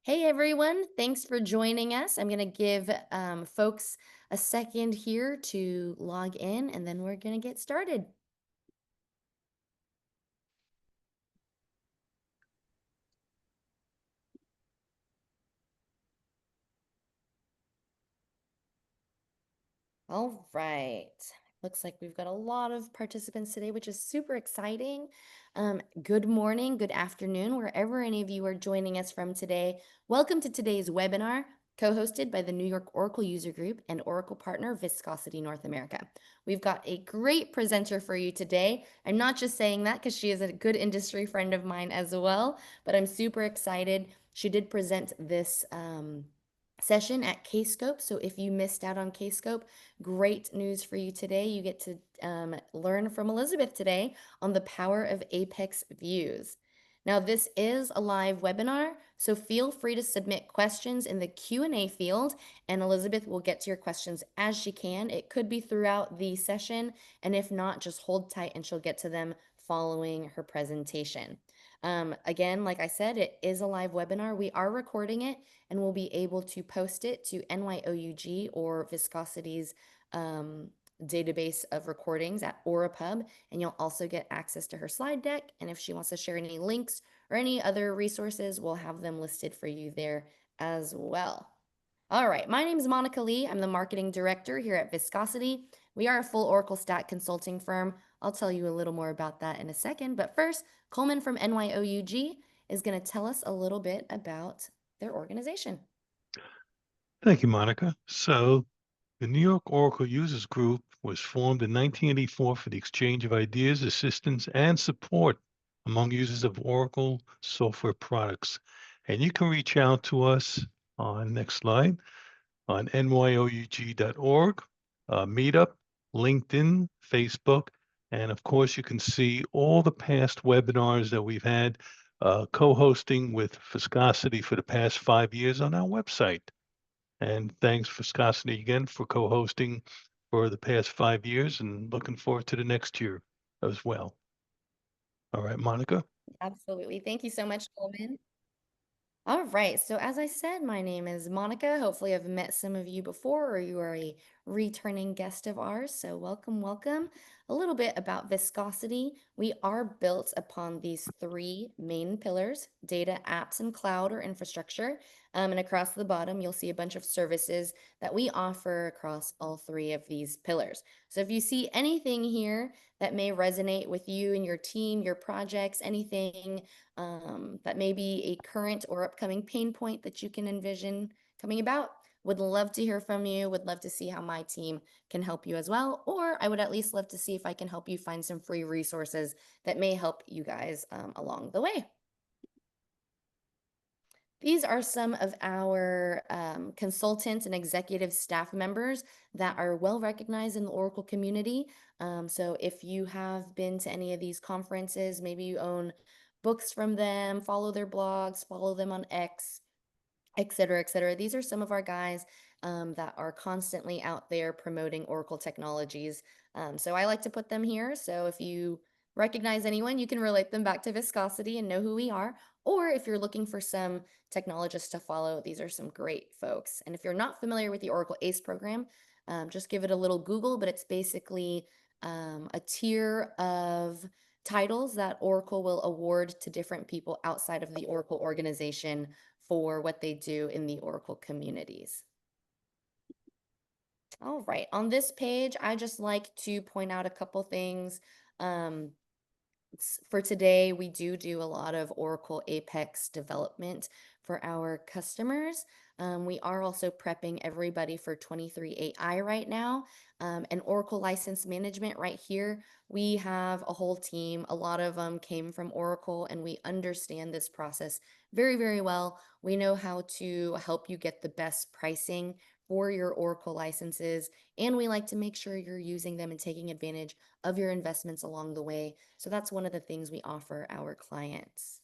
Hey everyone, thanks for joining us. I'm going to give folks a second here to log in and then we're going to get started. All right. Looks like we've got a lot of participants today, which is super exciting. Good morning, good afternoon, wherever any of you are joining us from today. Welcome to today's webinar, co-hosted by the New York Oracle User Group and Oracle partner Viscosity North America. We've got a great presenter for you today. I'm not just saying that because she is a good industry friend of mine as well, but I'm super excited. She did present this session at Kscope. So if you missed out on Kscope, great news for you today. You get to learn from Elizabeth today on the power of Apex views. Now, this is a live webinar, so feel free to submit questions in the Q&A field, and Elizabeth will get to your questions as she can. It could be throughout the session, and if not, just hold tight and she'll get to them following her presentation. Again, like I said, it is a live webinar. We are recording it, and we'll be able to post it to NYOUG or Viscosity's database of recordings at AuraPub, and you'll also get access to her slide deck. And if she wants to share any links or any other resources, we'll have them listed for you there as well. All right, my name is Monica Lee. I'm the marketing director here at Viscosity. We are a full Oracle Stack consulting firm. I'll tell you a little more about that in a second. But first, Coleman from NYOUG is going to tell us a little bit about their organization. Thank you, Monica. So, the New York Oracle Users Group was formed in 1984 for the exchange of ideas, assistance, and support among users of Oracle software products. And you can reach out to us on next slide on nyoug.org, Meetup, LinkedIn, Facebook, and of course, you can see all the past webinars that we've had co-hosting with Viscosity for the past 5 years on our website. And thanks, Viscosity, again for co-hosting for the past 5 years and looking forward to the next year as well. All right, Monica. Absolutely. Thank you so much, Coleman. All right. So as I said, my name is Monica. Hopefully I've met some of you before or you are a returning guest of ours. So welcome, welcome. A little bit about Viscosity. We are built upon these three main pillars: data, apps, and cloud or infrastructure. And across the bottom, you'll see a bunch of services that we offer across all three of these pillars. So if you see anything here that may resonate with you and your team, your projects, anything that may be a current or upcoming pain point that you can envision coming about, would love to hear from you, would love to see how my team can help you as well, or I would at least love to see if I can help you find some free resources that may help you guys along the way. These are some of our consultants and executive staff members that are well recognized in the Oracle community. So if you have been to any of these conferences, maybe you own books from them, follow their blogs, follow them on X, et cetera, et cetera. These are some of our guys that are constantly out there promoting Oracle technologies. So I like to put them here. So if you recognize anyone, you can relate them back to Viscosity and know who we are. Or if you're looking for some technologists to follow, these are some great folks. And if you're not familiar with the Oracle ACE program, just give it a little Google, but it's basically a tier of titles that Oracle will award to different people outside of the Oracle organization for what they do in the Oracle communities. All right, on this page, I just like to point out a couple things. Um, for today, we do a lot of Oracle Apex development for our customers. We are also prepping everybody for 23 AI right now. And Oracle license management right here, we have a whole team. A lot of them came from Oracle, and we understand this process very, very well. We know how to help you get the best pricing for your Oracle licenses, and we like to make sure you're using them and taking advantage of your investments along the way. So that's one of the things we offer our clients.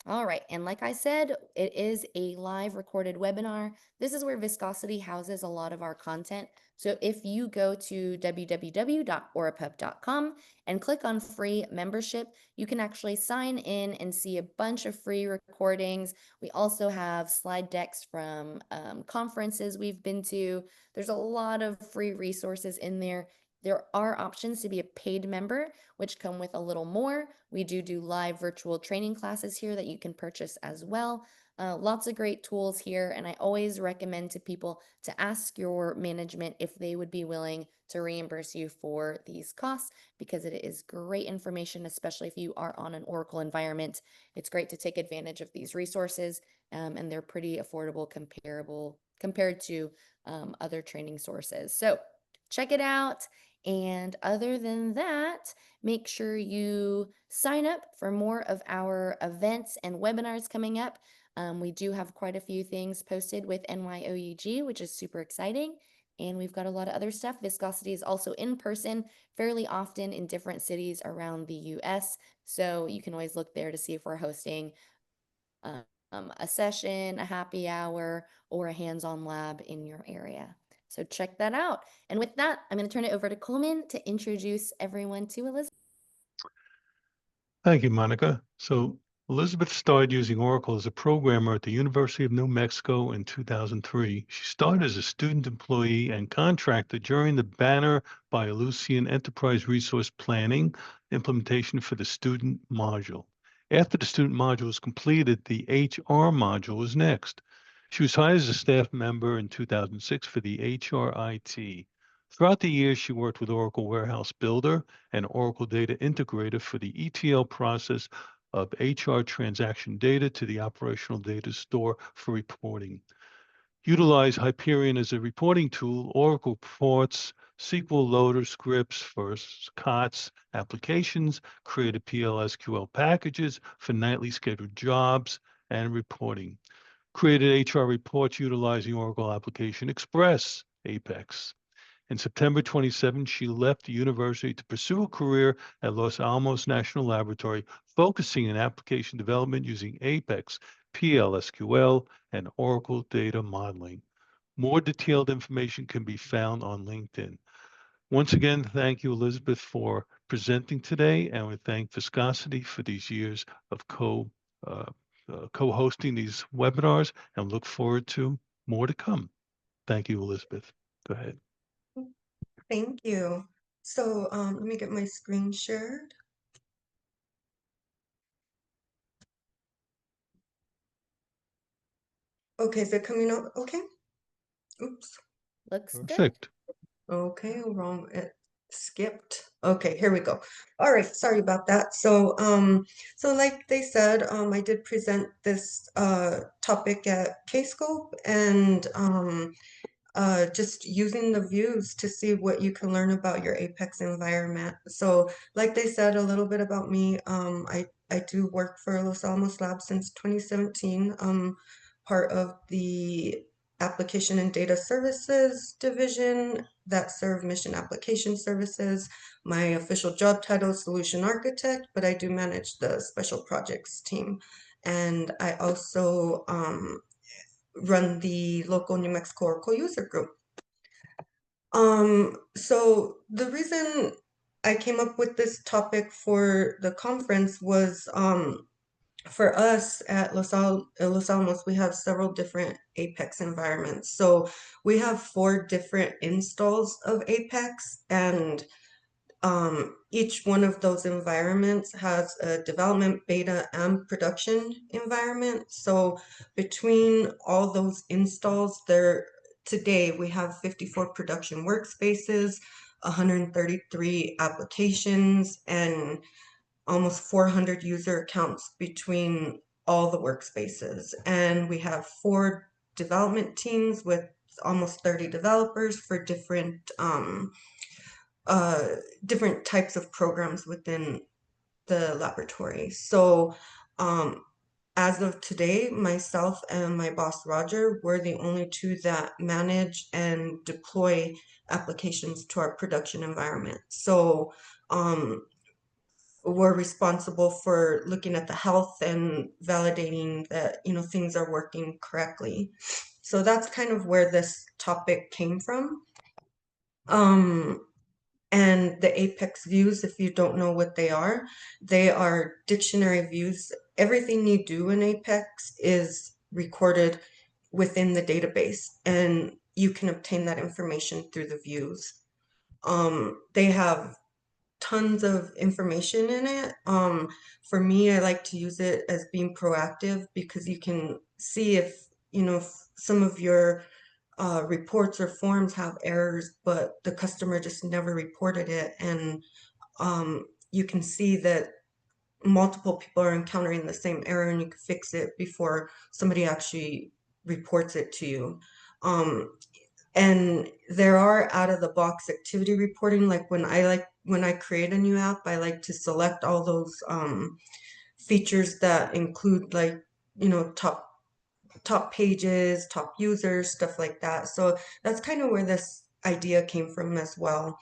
All right. And like I said, it is a live recorded webinar. This is where Viscosity houses a lot of our content. So if you go to www.orapub.com and click on free membership, you can actually sign in and see a bunch of free recordings. We also have slide decks from conferences we've been to. There's a lot of free resources in there. There are options to be a paid member, which come with a little more. We do live virtual training classes here that you can purchase as well. Lots of great tools here, and I always recommend to people to ask your management if they would be willing to reimburse you for these costs because it is great information, especially if you are on an Oracle environment. It's great to take advantage of these resources, and they're pretty affordable comparable compared to other training sources. So check it out. And other than that, make sure you sign up for more of our events and webinars coming up. We do have quite a few things posted with NYOUG, which is super exciting. And we've got a lot of other stuff. Viscosity is also in person fairly often in different cities around the US. So you can always look there to see if we're hosting a session, a happy hour, or a hands-on lab in your area. So check that out. And with that, I'm going to turn it over to Coleman to introduce everyone to Elizabeth. Thank you, Monica. So Elizabeth started using Oracle as a programmer at the University of New Mexico in 2003. She started as a student employee and contractor during the Banner by Ellucian Enterprise Resource Planning implementation for the student module. After the student module was completed, the HR module was next. She was hired as a staff member in 2006 for the HRIT. Throughout the years, she worked with Oracle Warehouse Builder and Oracle Data Integrator for the ETL process of HR transaction data to the operational data store for reporting. Utilize Hyperion as a reporting tool, Oracle reports, SQL loader scripts for COTS applications, created PLSQL packages for nightly scheduled jobs and reporting. Created HR reports utilizing Oracle Application Express, Apex. In September 27, she left the university to pursue a career at Los Alamos National Laboratory, focusing in application development using Apex, PLSQL, and Oracle data modeling. More detailed information can be found on LinkedIn. Once again, thank you, Elizabeth, for presenting today, and we thank Viscosity for these years of co-hosting these webinars, and look forward to more to come. Thank you, Elizabeth. Go ahead. Thank you. So let me get my screen shared. Okay, is it coming up? Okay. Oops. Looks good. Perfect. Okay, wrong. It skipped. Okay, here we go. All right, sorry about that. So like they said, I did present this topic at Kscope, and just using the views to see what you can learn about your Apex environment. So like they said, a little bit about me, I do work for Los Alamos Lab since 2017, part of the Application and Data Services division that serve mission application services. My official job title is Solution Architect, but I do manage the Special Projects team. And I also run the local New Mexico Oracle user group. So the reason I came up with this topic for the conference was for us at Los Alamos, we have several different Apex environments. So we have 4 different installs of Apex, and each one of those environments has a development, beta, and production environment. So between all those installs, today we have 54 production workspaces, 133 applications, and almost 400 user accounts between all the workspaces. And we have 4 development teams with almost 30 developers for different types of programs within the laboratory. So as of today, myself and my boss Roger were the only 2 that manage and deploy applications to our production environment. So we're responsible for looking at the health and validating that, things are working correctly. So that's kind of where this topic came from. And the Apex views, if you don't know what they are dictionary views. Everything you do in Apex is recorded within the database, and you can obtain that information through the views. They have tons of information in it. For me, I like to use it as being proactive because you can see if some of your reports or forms have errors, but the customer just never reported it, and you can see that multiple people are encountering the same error, and you can fix it before somebody actually reports it to you. And there are out of the box activity reporting. Like when I create a new app, I like to select all those features that include, like, top pages, top users, stuff like that. So that's kind of where this idea came from as well.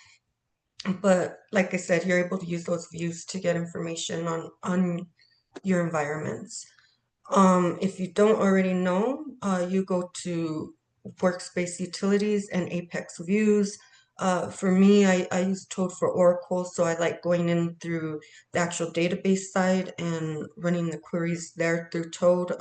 But like I said, you're able to use those views to get information on your environments. If you don't already know, you go to Workspace Utilities and Apex Views. For me, I use Toad for Oracle, so I like going in through the actual database side and running the queries there through Toad.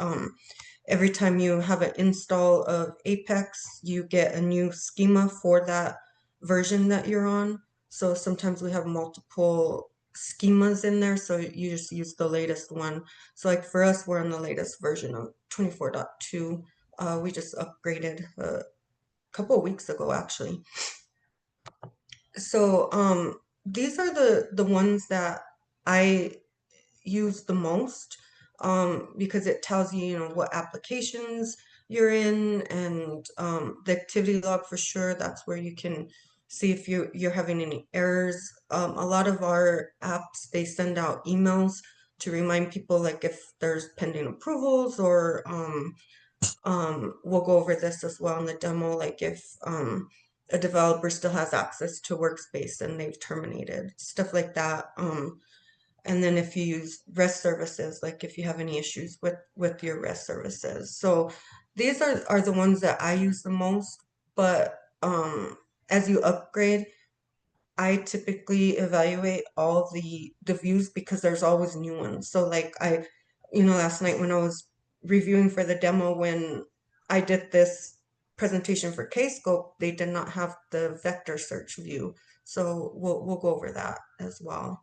Every time you have an install of Apex, you get a new schema for that version that you're on. So sometimes we have multiple schemas in there, so you just use the latest one. So like for us, we're on the latest version of 24.2. We just upgraded a couple of weeks ago, actually. So these are the ones that I use the most, because it tells you, what applications you're in, and the activity log for sure. That's where you can see if you're having any errors. A lot of our apps, they send out emails to remind people, like if there's pending approvals, or we'll go over this as well in the demo, like if a developer still has access to Workspace and they've terminated, stuff like that. And then if you use REST services, like if you have any issues with your REST services. So these are the ones that I use the most. But as you upgrade, I typically evaluate all the views because there's always new ones. So like last night when I was reviewing for the demo, when I did this presentation for Kscope, they did not have the vector search view. So we'll go over that as well.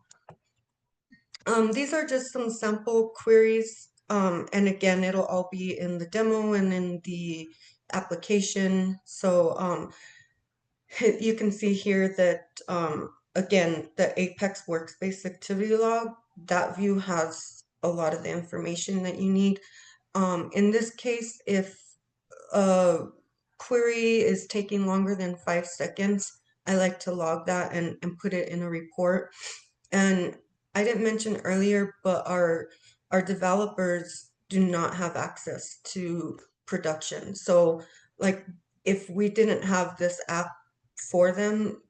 These are just some sample queries, and again, it'll all be in the demo and in the application. So you can see here that, again, the Apex Workspace Activity Log, that view has a lot of the information that you need. In this case, if a query is taking longer than 5 seconds, I like to log that and put it in a report. And I didn't mention earlier, but our developers do not have access to production. So like if we didn't have this app for them,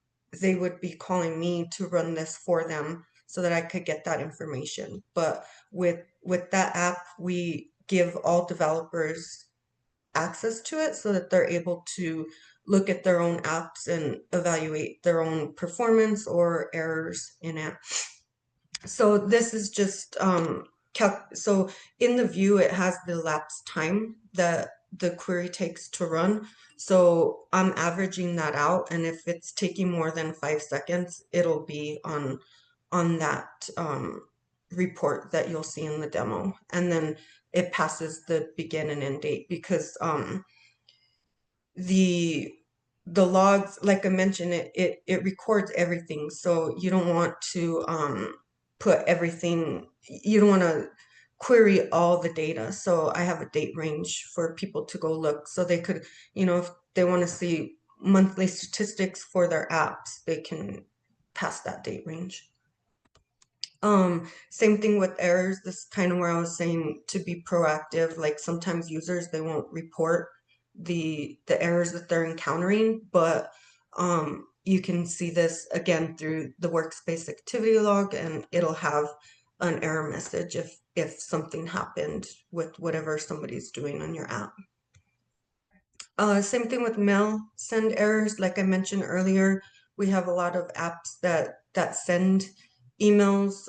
they would be calling me to run this for them so that I could get that information. But with that app, we give all developers access to it so that they're able to look at their own apps and evaluate their own performance or errors in it. So this is just so in the view, it has the elapsed time that the query takes to run. So I'm averaging that out, and if it's taking more than 5 seconds, it'll be on that report that you'll see in the demo. And then it passes the begin and end date because the logs, like I mentioned, it records everything. So you don't want to put everything, you don't want to query all the data. So I have a date range for people to go look, so they could, if they want to see monthly statistics for their apps, they can pass that date range. Same thing with errors. This is kind of where I was saying to be proactive. Like sometimes users, they won't report the errors that they're encountering, but you can see this again through the workspace activity log, and it'll have an error message if something happened with whatever somebody's doing on your app. Same thing with mail send errors. Like I mentioned earlier, we have a lot of apps that send emails,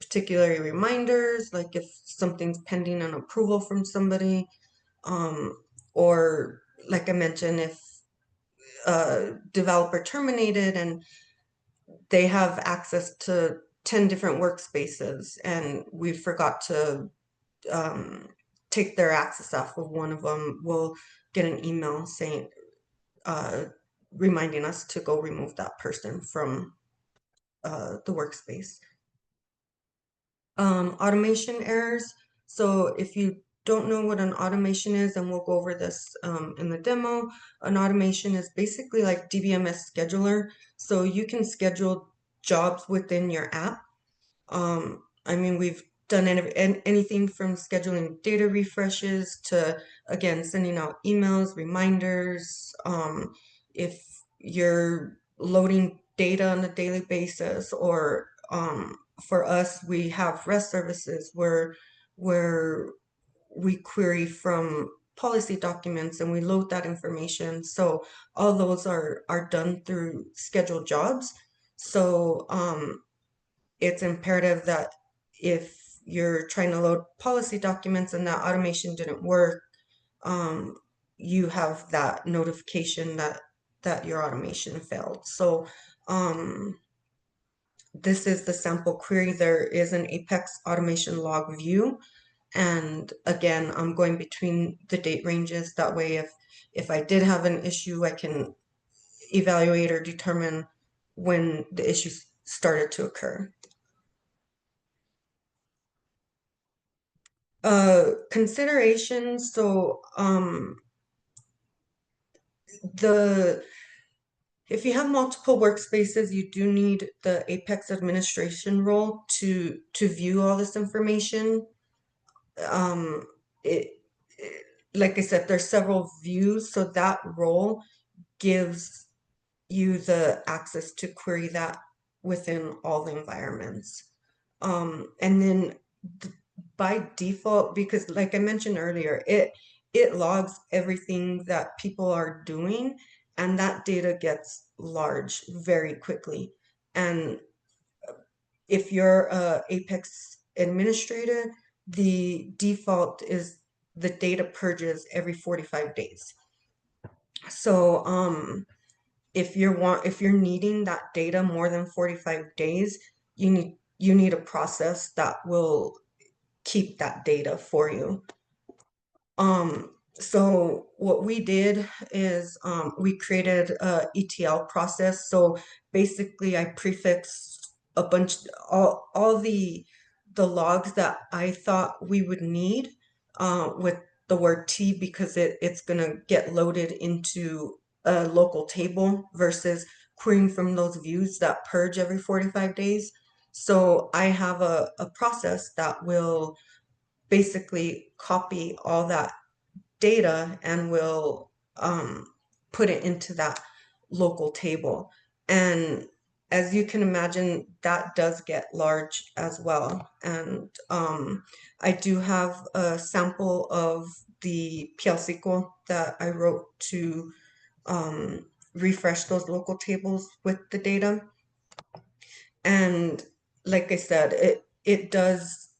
particularly reminders, like if something's pending an approval from somebody, or like I mentioned, if a developer terminated and they have access to 10 different workspaces and we forgot to take their access off of one of them, we'll get an email saying, reminding us to go remove that person from the workspace. Automation errors. So if you don't know what an automation is, and we'll go over this in the demo, an automation is basically like DBMS scheduler. So you can schedule jobs within your app. I mean, we've done anything from scheduling data refreshes to, again, sending out emails, reminders. If you're loading data on a daily basis, or for us, we have REST services where we query from policy documents and we load that information. So all those are done through scheduled jobs. So it's imperative that if you're trying to load policy documents and that automation didn't work, you have that notification that your automation failed. So this is the sample query. There is an Apex automation log view. And again, I'm going between the date ranges. That way, if I did have an issue, I can evaluate or determine when the issue started to occur. Considerations. So if you have multiple workspaces, you do need the Apex administration role to view all this information. It, like I said, there's several views, so that role gives you the access to query that within all the environments. And then by default, because like I mentioned earlier, it logs everything that people are doing, and that data gets large very quickly. And if you're a Apex administrator, the default is the data purges every 45 days. So if you're needing that data more than 45 days, you need a process that will keep that data for you. So what we did is we created a ETL process. So basically I prefixed a bunch, all the logs that I thought we would need with the word T, because it's gonna get loaded into a local table versus querying from those views that purge every 45 days. So I have a process that will basically copy all that data and will put it into that local table. And as you can imagine, that does get large as well. And I do have a sample of the PL SQL that I wrote to refresh those local tables with the data. And like I said, it does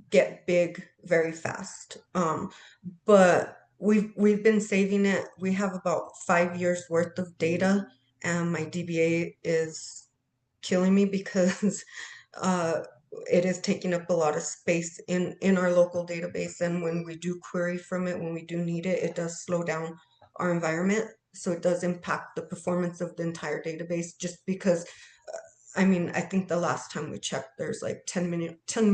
get big very fast. But we've been saving it. We have about 5 years worth of data, and my DBA is killing me because it is taking up a lot of space in our local database. And when we do query from it, when we do need it, it does slow down our environment. So it does impact the performance of the entire database, just because I mean, I think the last time we checked, there's like 10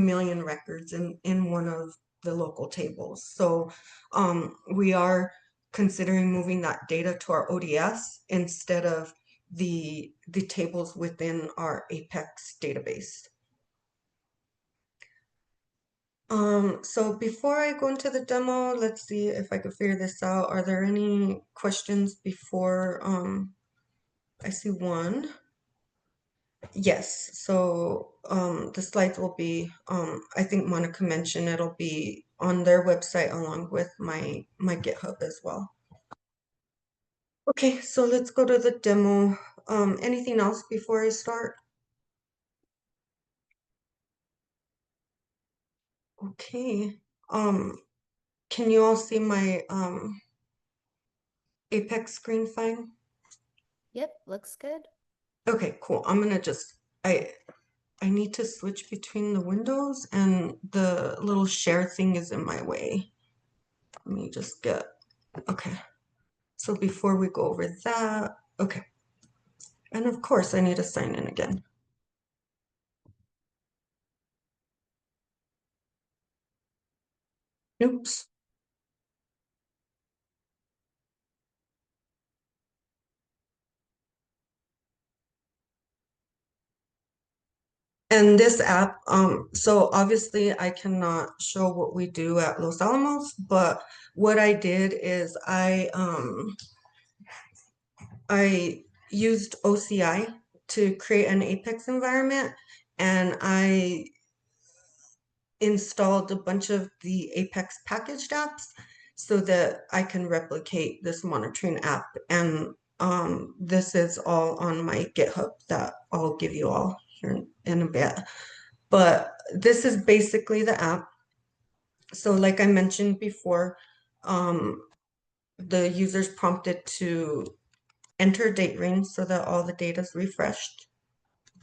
million records in one of the local tables. So we are considering moving that data to our ODS instead of the tables within our Apex database. So before I go into the demo, let's see if I can figure this out. Are there any questions before I see one. Yes, so the slides will be, I think Monica mentioned it'll be on their website along with my GitHub as well. Okay, so let's go to the demo. Anything else before I start? Okay. Can you all see my Apex screen fine? Yep, looks good. Okay, cool. I'm gonna just I need to switch between the windows and the little share thing is in my way. Let me just get okay. So before we go over that, okay. And of course I need to sign in again. Oops. And this app, so obviously I cannot show what we do at Los Alamos, but what I did is I used OCI to create an Apex environment, and I installed a bunch of the Apex packaged apps so that I can replicate this monitoring app. And this is all on my GitHub that I'll give you all here in a bit. But this is basically the app. So like I mentioned before, the user's prompted to enter date range so that all the data is refreshed.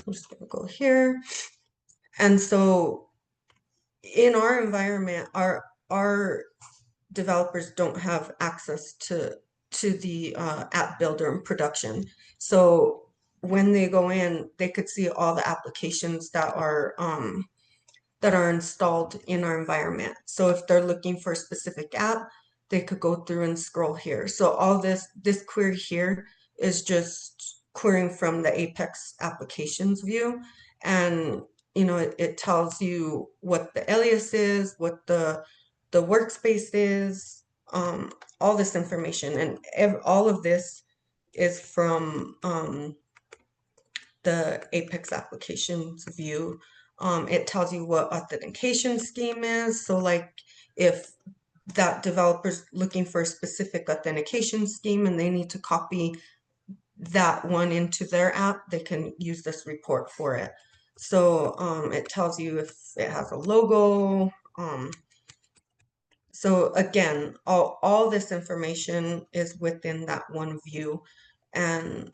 I'm just gonna go here. And so in our environment, our developers don't have access to the app builder in production. So when they go in, they could see all the applications that are installed in our environment. So if they're looking for a specific app, they could go through and scroll here. So all this query here is just querying from the Apex applications view. And it tells you what the alias is, what the workspace is, all this information. And all of this is from the Apex applications view. It tells you what authentication scheme is. So like if that developer's looking for a specific authentication scheme and they need to copy that one into their app, they can use this report for it. So it tells you if it has a logo. So again, all this information is within that one view. And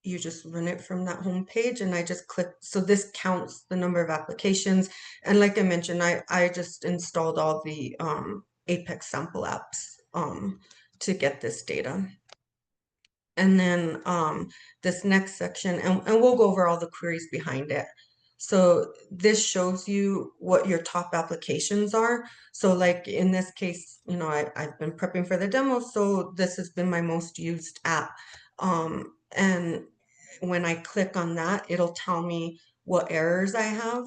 you just run it from that home page, and I just click. So this counts the number of applications. And like I mentioned, I just installed all the Apex sample apps to get this data. And then this next section, and we'll go over all the queries behind it. So this shows you what your top applications are. So like in this case, I've been prepping for the demo, so this has been my most used app. And when I click on that, it'll tell me what errors I have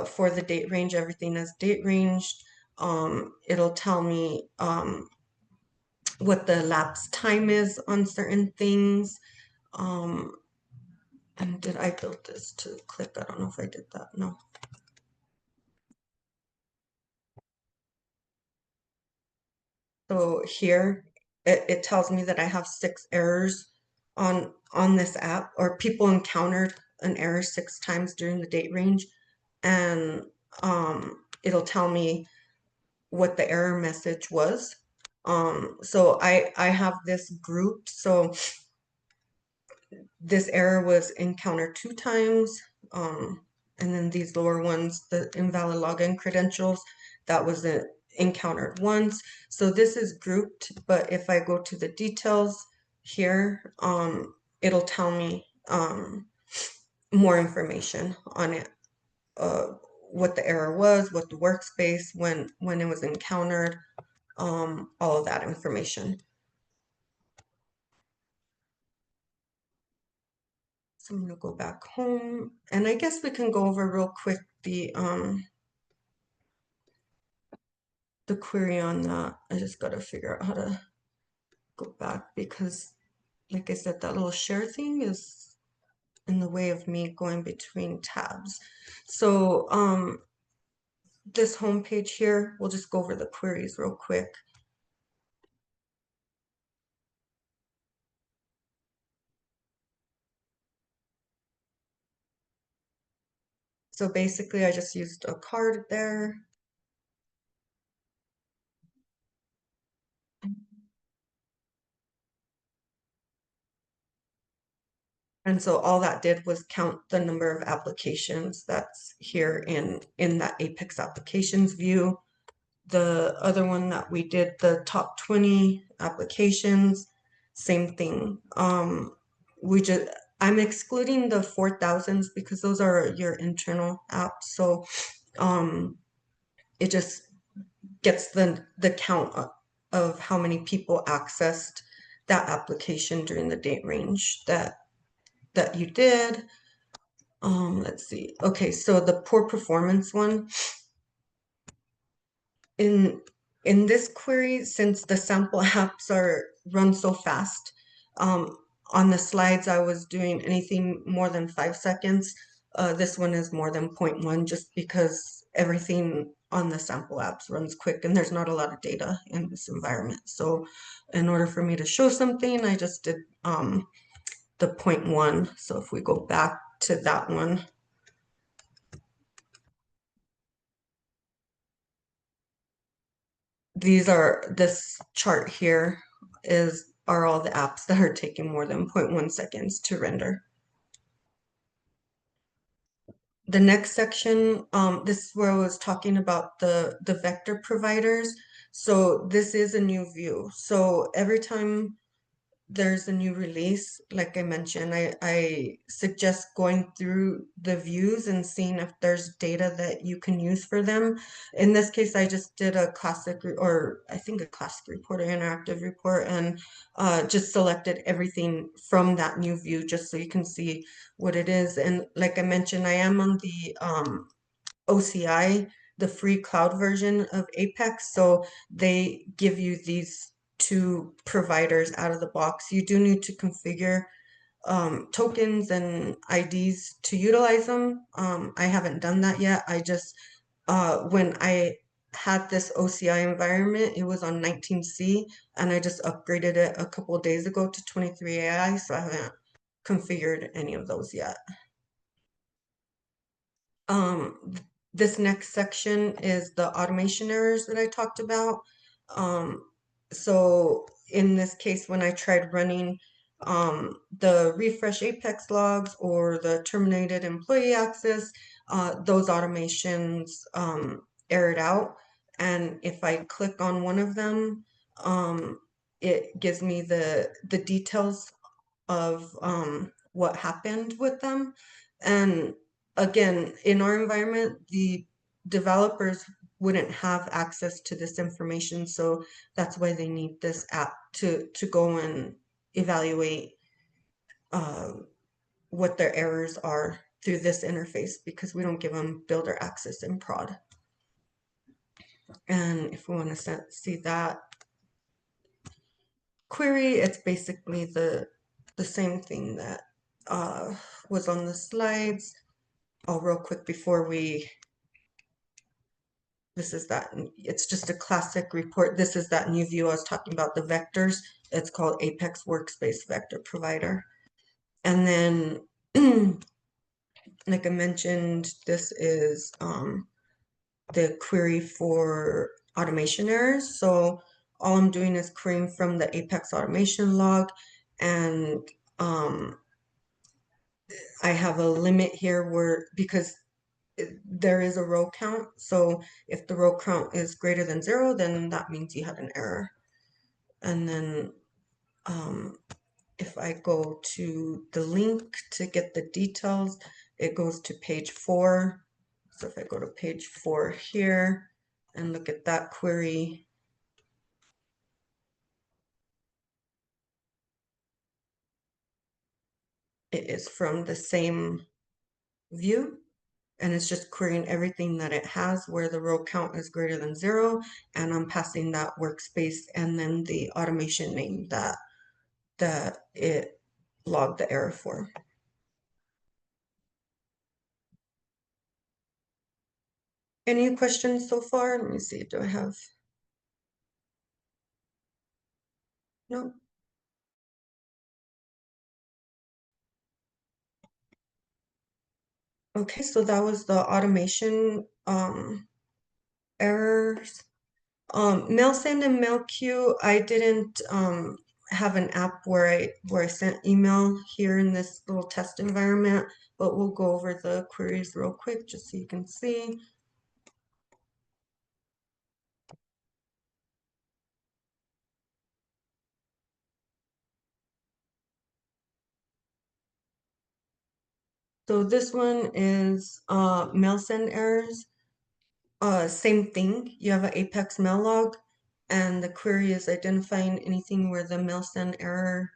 for the date range. Everything is date ranged. It'll tell me what the lapse time is on certain things. And did I build this to click? I don't know if I did that. No. So here it tells me that I have 6 errors on this app, or people encountered an error 6 times during the date range. And it'll tell me what the error message was. So I have this group. So this error was encountered 2 times. And then these lower ones, the invalid login credentials, that was encountered once. So this is grouped, but if I go to the details here, it'll tell me more information on it. What the error was, what the workspace, when it was encountered, all of that information. So I'm gonna go back home, and I guess we can go over real quick the query on that. I just gotta figure out how to go back because, like I said, that little share thing is in the way of me going between tabs. So this home page here, we'll just go over the queries real quick. So basically, I just used a card there. And so all that did was count the number of applications that's here in that Apex applications view. The other one that we did, the top 20 applications, same thing. I'm excluding the 4,000s because those are your internal apps. So it just gets the count of how many people accessed that application during the date range that you did. Let's see. Okay, so the poor performance one, in this query, since the sample apps are run so fast, on the slides I was doing anything more than 5 seconds. This one is more than 0.1 just because everything on the sample apps runs quick and there's not a lot of data in this environment. So in order for me to show something, I just did the 0.1. So if we go back to that one, this chart here are all the apps that are taking more than 0.1 seconds to render. The next section, this is where I was talking about the vector providers. So this is a new view. So every time there's a new release, like I mentioned, I suggest going through the views and seeing if there's data that you can use for them. In this case, I just did a classic, or I think a classic report or interactive report, and just selected everything from that new view just so you can see what it is. And like I mentioned, I am on the OCI, the free cloud version of Apex. So they give you these two providers out of the box. You do need to configure tokens and IDs to utilize them. I haven't done that yet. I just, when I had this OCI environment, it was on 19C, and I just upgraded it a couple of days ago to 23 AI, so I haven't configured any of those yet. This next section is the automation errors that I talked about. So in this case, when I tried running the refresh Apex logs or the terminated employee access, those automations errored out. And if I click on one of them, it gives me the details of what happened with them. And again, in our environment, the developers wouldn't have access to this information. So that's why they need this app to go and evaluate what their errors are through this interface, because we don't give them builder access in prod. And if we want to see that query, it's basically the same thing that was on the slides. Oh, real quick before this is that, it's just a classic report. This is that new view I was talking about, the vectors. It's called Apex Workspace Vector Provider. And then, like I mentioned, this is the query for automation errors. So all I'm doing is querying from the Apex automation log, and I have a limit here where, because there is a row count. So if the row count is greater than 0, then that means you had an error. And then if I go to the link to get the details, it goes to page 4. So if I go to page 4 here and look at that query, it is from the same view. and it's just querying everything that it has where the row count is greater than 0, and I'm passing that workspace and then the automation name that it logged the error for. Any questions so far? Let me see, do I have? No? Okay, so that was the automation errors. Mail send and mail queue, I didn't have an app where I sent email here in this little test environment, but we'll go over the queries real quick just so you can see. So this one is mail send errors. Same thing, you have an Apex mail log, and the query is identifying anything where the mail send error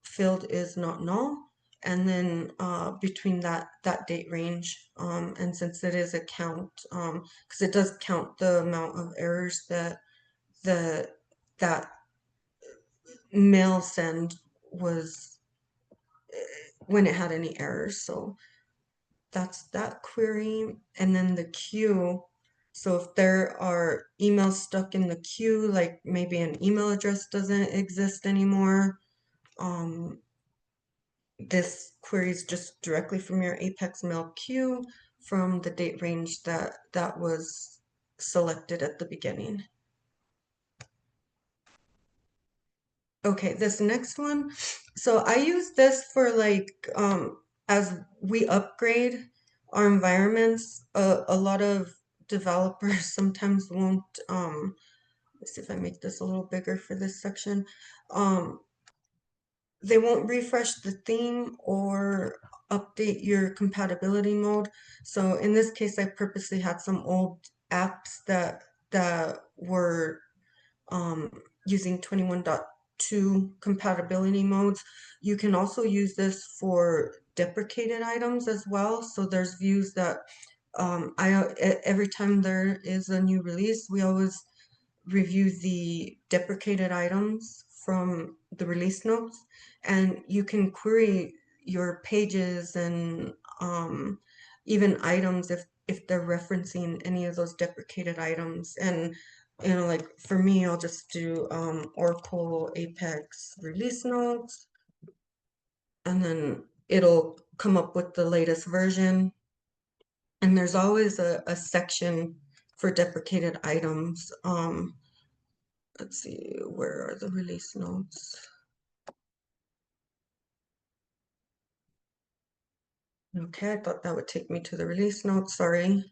field is not null, and then between that date range, and since it is a count, because it does count the amount of errors that that mail send was when it had any errors. So that's that query, and then the queue. So if there are emails stuck in the queue, like maybe an email address doesn't exist anymore, this queries just directly from your Apex mail queue from the date range that was selected at the beginning. Okay, this next one. So I use this for like as we upgrade our environments, a lot of developers sometimes won't let's see if I make this a little bigger for this section. They won't refresh the theme or update your compatibility mode. So in this case, I purposely had some old apps that were using 21.2 compatibility modes. You can also use this for deprecated items as well. So there's views that every time there is a new release, we always review the deprecated items from the release notes, and you can query your pages and even items if they're referencing any of those deprecated items. And like for me, I'll just do Oracle Apex release notes, and then it'll come up with the latest version. And there's always a section for deprecated items. Let's see, where are the release notes? Okay, I thought that would take me to the release notes, sorry.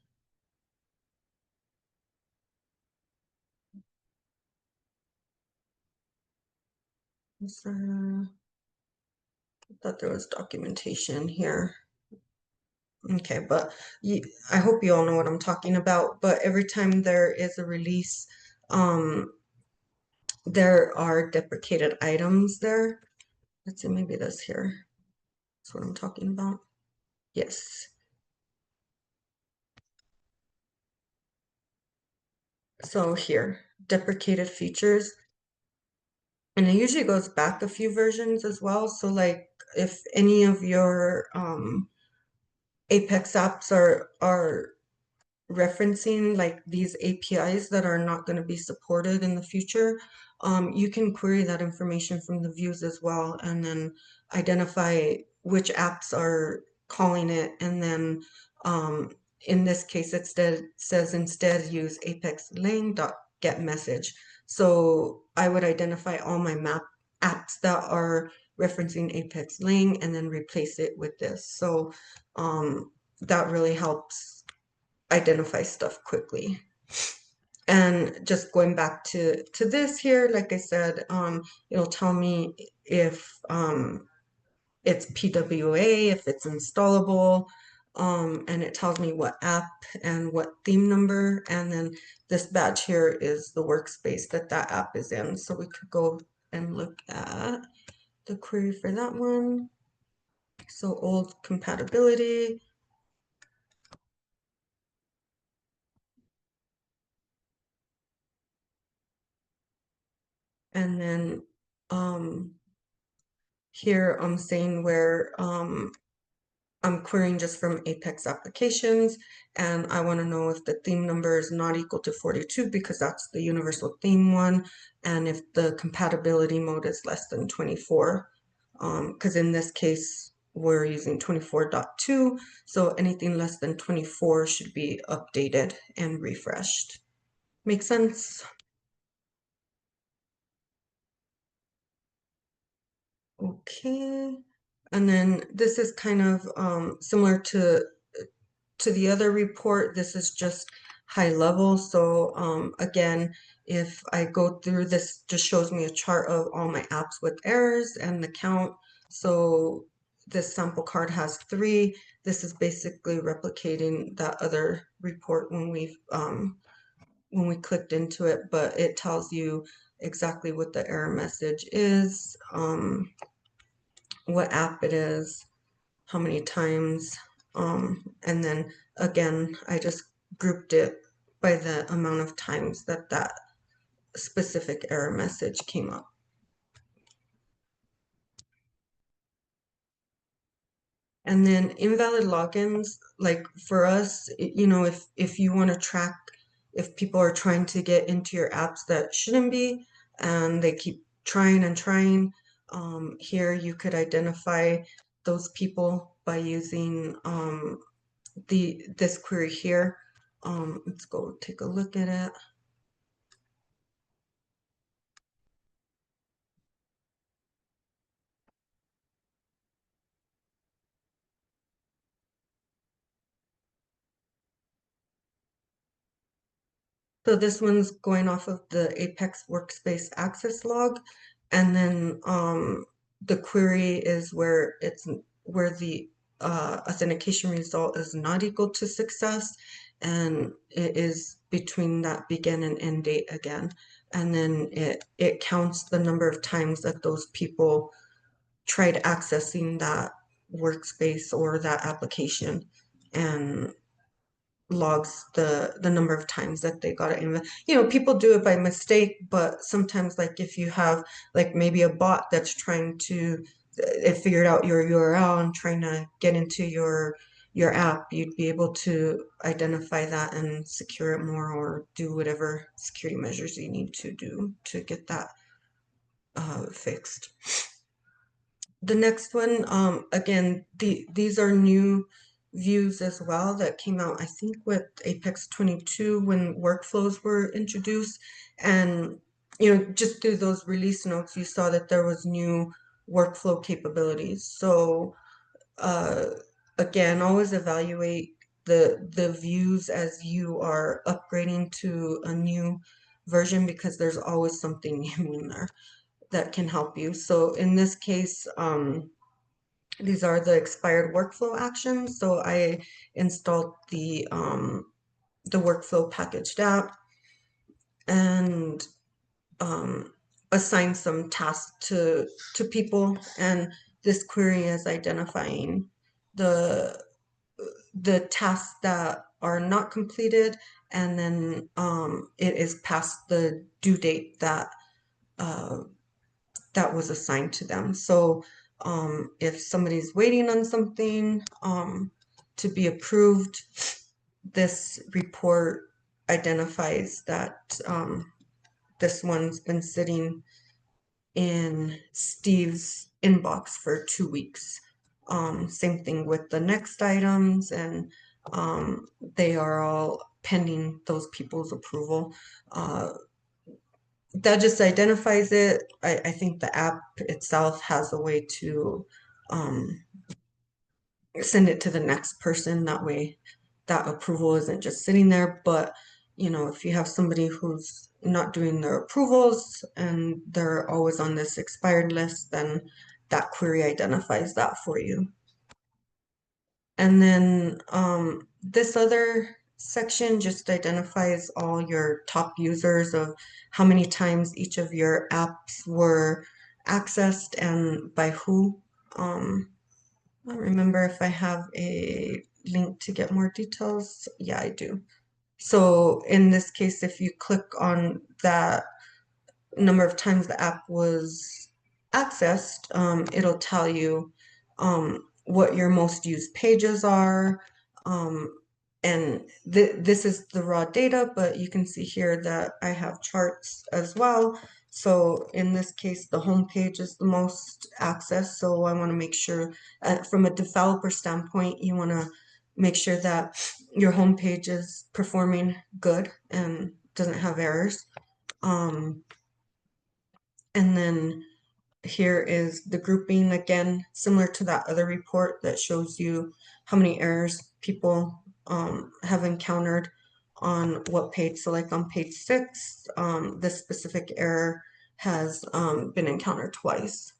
I thought there was documentation here. Okay, but I hope you all know what I'm talking about, but every time there is a release, there are deprecated items there. Let's see, maybe this here. That's what I'm talking about. Yes. So here, deprecated features. And it usually goes back a few versions as well. So like if any of your Apex apps are referencing like these APIs that are not going to be supported in the future, you can query that information from the views as well, and then identify which apps are calling it, and then in this case it says instead use apex lang.get message. So I would identify all my map apps that are referencing apex lang and then replace it with this. So that really helps identify stuff quickly. And just going back to this here, like I said, it'll tell me if it's PWA, if it's installable, and it tells me what app and what theme number, and then this badge here is the workspace that app is in. So we could go and look at the query for that one. So old compatibility. And then here I'm saying where I'm querying just from Apex applications, and I want to know if the theme number is not equal to 42 because that's the universal theme one, and if the compatibility mode is less than 24, because in this case we're using 24.2, so anything less than 24 should be updated and refreshed. Make sense? Okay, and then this is kind of similar to the other report. This is just high level. So again, if I go through this, just shows me a chart of all my apps with errors and the count. So this sample card has 3. This is basically replicating that other report when we clicked into it, but it tells you exactly what the error message is, what app it is, how many times, and then again, I just grouped it by the amount of times that that specific error message came up. And then invalid logins, like for us, you know, if you want to track if people are trying to get into your apps that shouldn't be, and they keep trying and trying, here you could identify those people by using this query here. Let's go take a look at it. So this one's going off of the Apex workspace access log, and then the query is where the authentication result is not equal to success, and it is between that begin and end date again, and then it counts the number of times that those people tried accessing that workspace or that application, and logs the number of times that they got it in. You know, people do it by mistake, but sometimes, like if you have like maybe a bot that's trying to it figured out your URL and trying to get into your app, you'd be able to identify that and secure it more, or do whatever security measures you need to do to get that fixed. The next one, again, these are new views as well that came out, I think, with Apex 22 when workflows were introduced. And, you know, just through those release notes, you saw that there was new workflow capabilities. So, again, always evaluate the views as you are upgrading to a new version, because there's always something new in there that can help you. So in this case, these are the expired workflow actions. So I installed the workflow packaged app and assigned some tasks to people. And this query is identifying the tasks that are not completed, and then it is past the due date that that was assigned to them. So if somebody's waiting on something to be approved, this report identifies that this one's been sitting in Steve's inbox for 2 weeks. Same thing with the next items, and they are all pending those people's approval. That just identifies it. I think the app itself has a way to send it to the next person. That way, that approval isn't just sitting there. But, you know, if you have somebody who's not doing their approvals and they're always on this expired list, then that query identifies that for you. And then this other section just identifies all your top users of how many times each of your apps were accessed and by who. I don't remember if I have a link to get more details. Yeah, I do. So in this case, if you click on that number of times the app was accessed, it'll tell you what your most used pages are. And this is the raw data, but you can see here that I have charts as well. So in this case, the home page is the most accessed. So I want to make sure, from a developer standpoint, you want to make sure that your home page is performing good and doesn't have errors. And then here is the grouping again, similar to that other report that shows you how many errors people have encountered on what page. So like on page 6, this specific error has been encountered twice.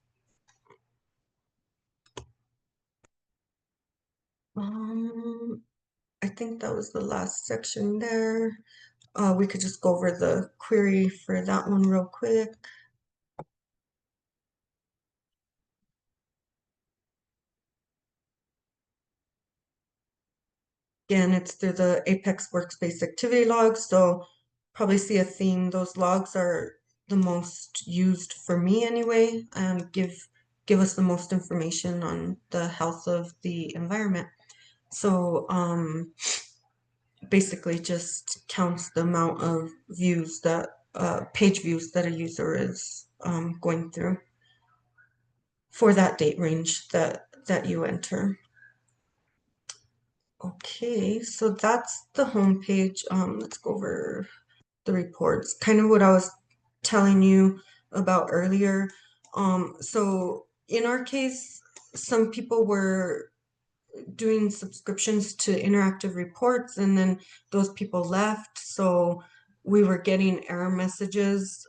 I think that was the last section there. We could just go over the query for that one real quick. Again, it's through the Apex Workspace activity logs, so probably see a theme. Those logs are the most used for me anyway, and give us the most information on the health of the environment. So basically just counts the amount of views that page views that a user is going through for that date range that you enter. Okay, so that's the home page. Let's go over the reports, kind of what I was telling you about earlier. So in our case, some people were doing subscriptions to interactive reports, and then those people left. So we were getting error messages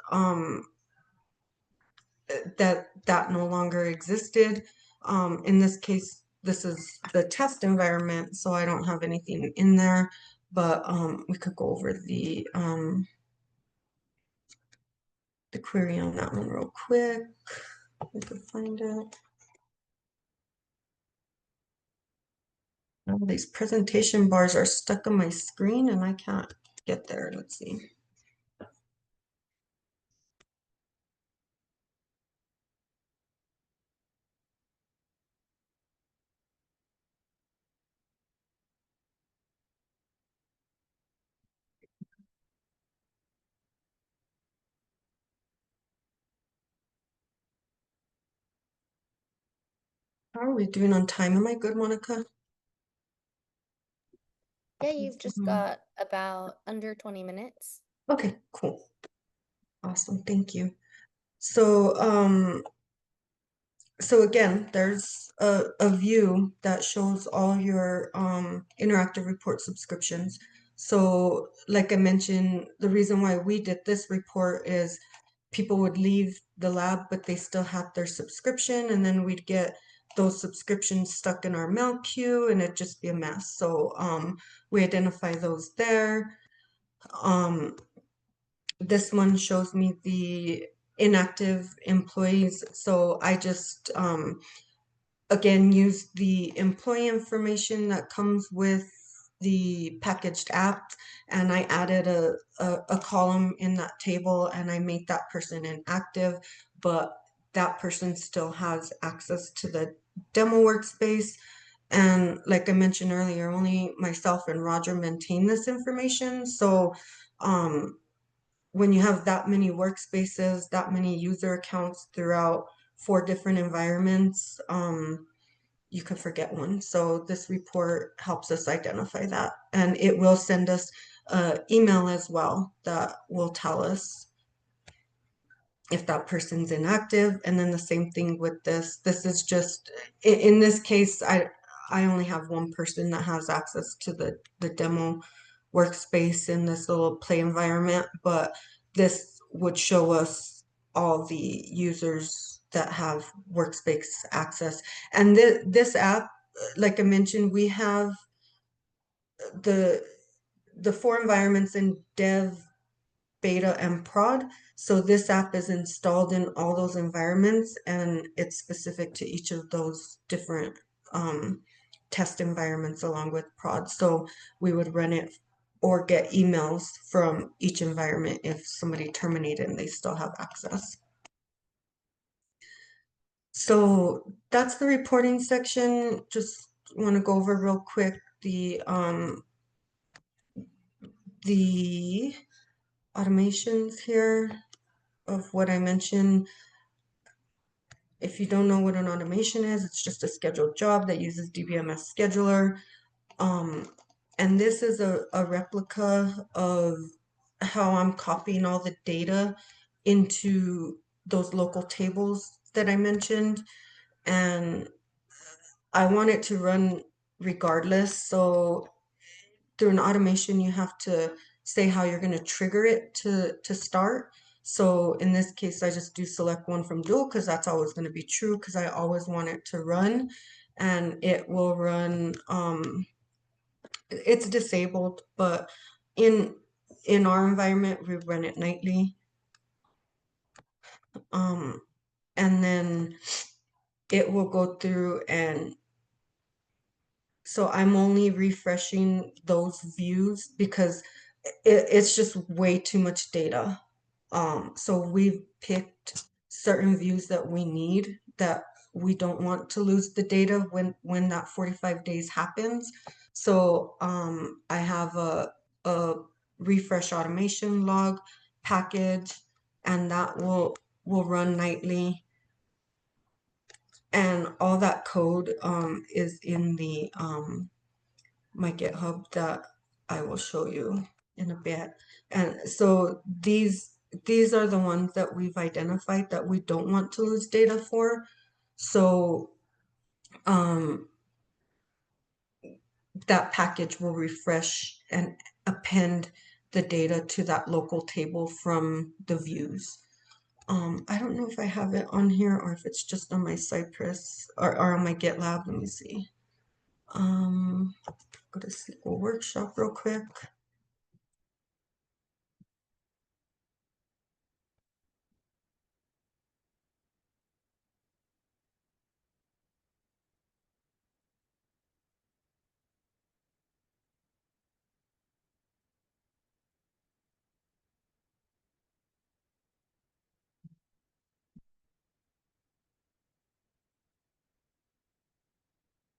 that no longer existed. In this case, this is the test environment, so I don't have anything in there, but we could go over the query on that one real quick. We could find it. Oh, these presentation bars are stuck on my screen and I can't get there. Let's see. How are we doing on time? Am I good, Monica? Yeah, you've just got about under 20 minutes. Okay, cool. Awesome, thank you. So so again, there's a view that shows all your interactive report subscriptions. So like I mentioned, the reason why we did this report is people would leave the lab, but they still had their subscription, and then we'd get those subscriptions stuck in our mail queue and it'd just be a mess. So we identify those there. This one shows me the inactive employees. So I just again use the employee information that comes with the packaged app, and I added a column in that table and I made that person inactive, but that person still has access to the demo workspace. And like I mentioned earlier, only myself and Roger maintain this information. So when you have that many workspaces, that many user accounts throughout 4 different environments, you could forget one. So this report helps us identify that, and it will send us an email as well that will tell us if that person's inactive. And then the same thing with this. This is just, in this case, I only have one person that has access to the demo workspace in this little play environment, but this would show us all the users that have workspace access. And this app, like I mentioned, we have the 4 environments in dev, beta, and prod. So this app is installed in all those environments, and it's specific to each of those different test environments along with prod. So we would run it or get emails from each environment if somebody terminated and they still have access. So that's the reporting section. Just want to go over real quick the automations here of what I mentioned. If you don't know what an automation is, it's just a scheduled job that uses DBMS scheduler. And this is a replica of how I'm copying all the data into those local tables that I mentioned. And I want it to run regardless. So through an automation, you have to say how you're going to trigger it to start. So in this case, I just do select one from dual because that's always going to be true because I always want it to run, and it will run. It's disabled, but in our environment, we run it nightly. And then it will go through, and so I'm only refreshing those views because it's just way too much data. So we've picked certain views that we need, that we don't want to lose the data when that 45 days happens. So I have a refresh automation log package, and that will run nightly. And all that code is in the my GitHub that I will show you in a bit. And so these are the ones that we've identified that we don't want to lose data for. So that package will refresh and append the data to that local table from the views. I don't know if I have it on here or if it's just on my Cypress or on my GitLab. Let me see. Go to SQL Workshop real quick.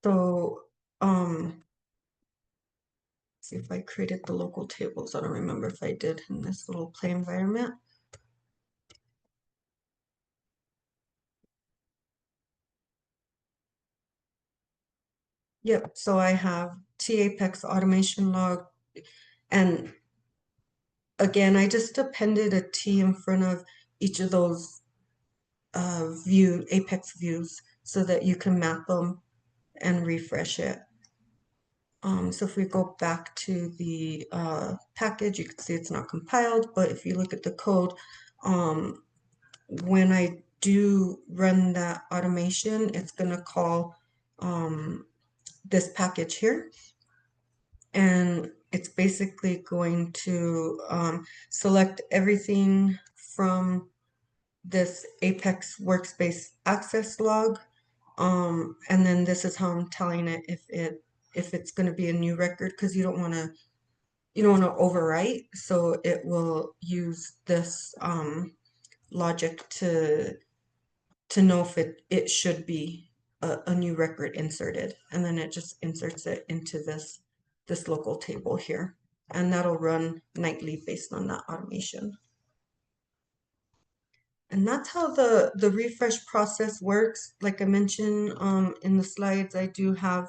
So, see if I created the local tables. I don't remember if I did in this little play environment. Yep, so I have tapex automation log, and again, I just appended a T in front of each of those Apex views so that you can map them and refresh it. So if we go back to the package, you can see it's not compiled, but if you look at the code, when I do run that automation, it's going to call this package here. And it's basically going to select everything from this Apex workspace access log. And then this is how I'm telling it if it's going to be a new record, because you don't want to overwrite. So it will use this logic to know if it should be a new record inserted, and then it just inserts it into this local table here, and that'll run nightly based on that automation. And that's how the refresh process works. Like I mentioned in the slides, I do have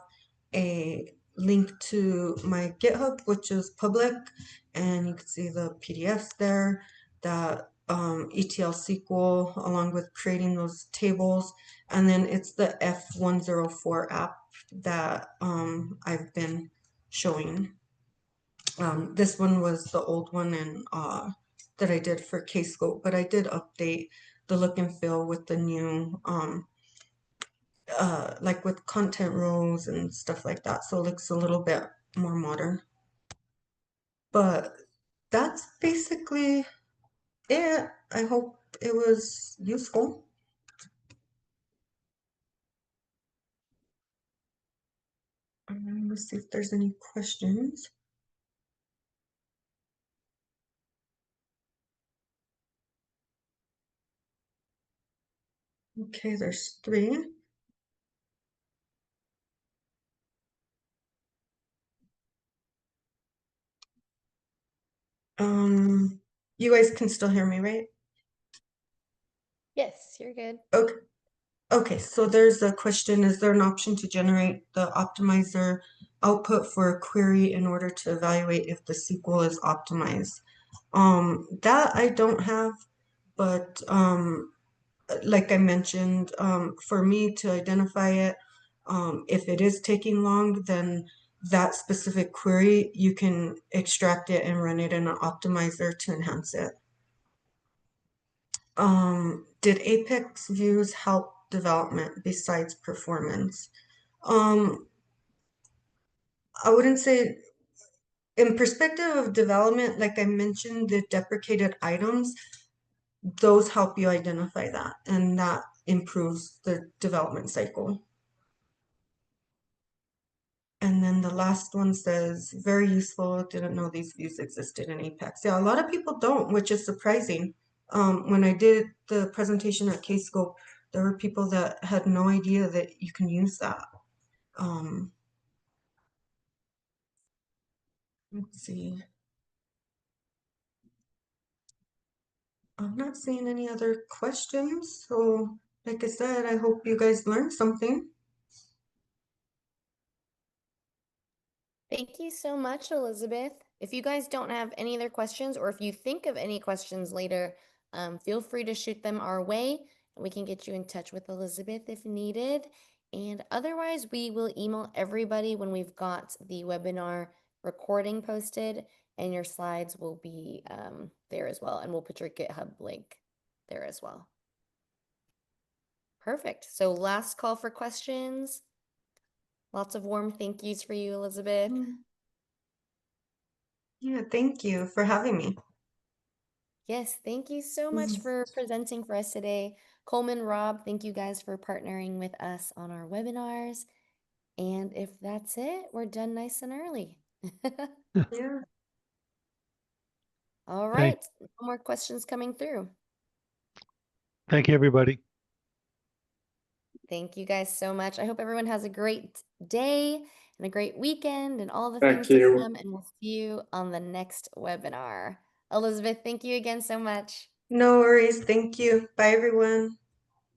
a link to my GitHub, which is public, and you can see the PDFs there, that ETL SQL along with creating those tables. And then it's the F104 app that I've been showing. This one was the old one and that I did for Kscope, but I did update the look and feel with the new like with content rows and stuff like that, so it looks a little bit more modern. But that's basically it. I hope it was useful. Let's see if there's any questions. Okay, there's 3. You guys can still hear me, right? Yes, you're good. Okay. Okay, so there's a question, is there an option to generate the optimizer output for a query in order to evaluate if the SQL is optimized? That I don't have, but like I mentioned, for me to identify it, if it is taking long, then that specific query, you can extract it and run it in an optimizer to enhance it. Did Apex views help development besides performance? I wouldn't say in perspective of development, like I mentioned, the deprecated items, those help you identify that, and that improves the development cycle. And then the last one says, very useful, didn't know these views existed in Apex. Yeah, a lot of people don't, which is surprising. When I did the presentation at Kscope, there were people that had no idea that you can use that. Let's see. I'm not seeing any other questions. So like I said, I hope you guys learned something. Thank you so much, Elizabeth. If you guys don't have any other questions, or if you think of any questions later, feel free to shoot them our way, and we can get you in touch with Elizabeth if needed. And otherwise, we will email everybody when we've got the webinar recording posted, and your slides will be there as well. And we'll put your GitHub link there as well. Perfect. So last call for questions. Lots of warm thank yous for you, Elizabeth. Yeah, thank you for having me. Yes, thank you so much for presenting for us today. Coleman, Rob, thank you guys for partnering with us on our webinars. And if that's it, we're done nice and early. Yeah. All Thank, right, no more questions coming through. thank you, everybody. Thank you guys so much. I hope everyone has a great day and a great weekend and all the Thank things to you. come. And we'll see you on the next webinar. Elizabeth, thank you again so much. No worries. Thank you. Bye, everyone.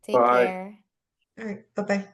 Take Bye. care. All right. Bye-bye.